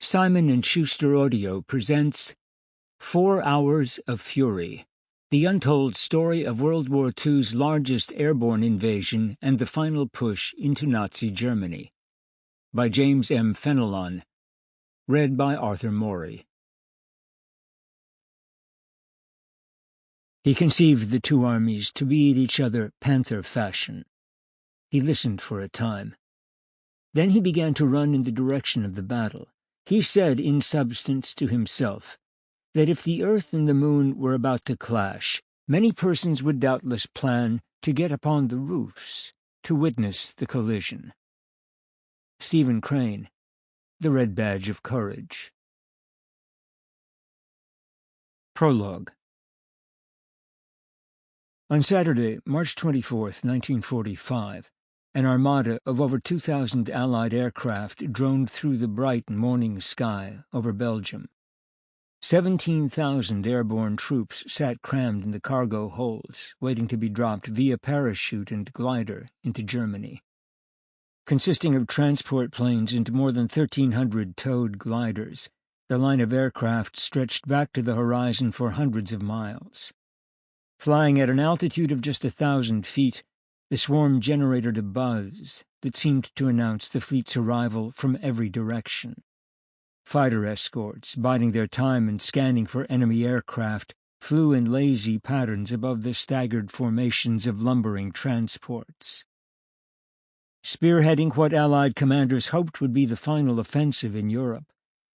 Simon & Schuster Audio presents 4 Hours of Fury, the untold story of World War II's largest airborne invasion and the final push into Nazi Germany, by James M. Fenelon, read by Arthur Morey. He conceived the two armies to be at each other panther fashion. He listened for a time. Then he began to run in the direction of the battle. He said in substance to himself that if the earth and the moon were about to clash, many persons would doubtless plan to get upon the roofs to witness the collision. Stephen Crane, The Red Badge of Courage. Prologue. On Saturday, March 24th, 1945, an armada of over 2,000 Allied aircraft droned through the bright morning sky over Belgium. 17,000 airborne troops sat crammed in the cargo holds, waiting to be dropped via parachute and glider into Germany. Consisting of transport planes and more than 1,300 towed gliders, the line of aircraft stretched back to the horizon for hundreds of miles. Flying at an altitude of just 1,000 feet, the swarm generated a buzz that seemed to announce the fleet's arrival from every direction. Fighter escorts, biding their time and scanning for enemy aircraft, flew in lazy patterns above the staggered formations of lumbering transports. Spearheading what Allied commanders hoped would be the final offensive in Europe,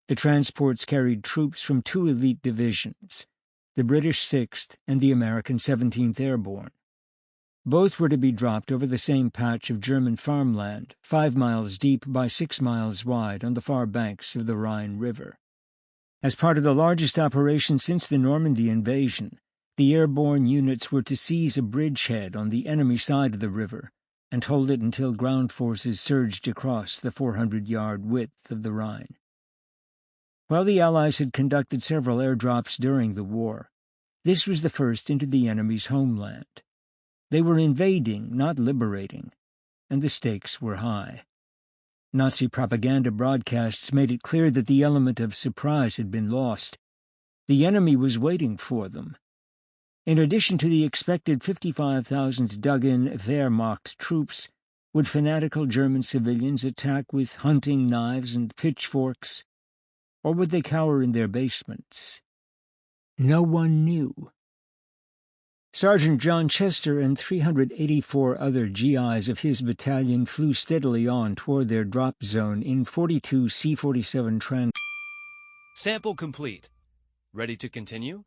the transports carried troops from 2 elite divisions, the British 6th and the American 17th Airborne. Both were to be dropped over the same patch of German farmland, 5 miles deep by 6 miles wide on the far banks of the Rhine River. As part of the largest operation since the Normandy invasion, the airborne units were to seize a bridgehead on the enemy side of the river and hold it until ground forces surged across the 400-yard width of the Rhine. While the Allies had conducted several airdrops during the war, this was the first into the enemy's homeland. They were invading, not liberating, and the stakes were high. Nazi propaganda broadcasts made it clear that the element of surprise had been lost. The enemy was waiting for them. In addition to the expected 55,000 dug-in Wehrmacht troops, would fanatical German civilians attack with hunting knives and pitchforks, or would they cower in their basements? No one knew. Sergeant John Chester and 384 other GIs of his battalion flew steadily on toward their drop zone in 42 C-47 trans. Sample complete. Ready to continue?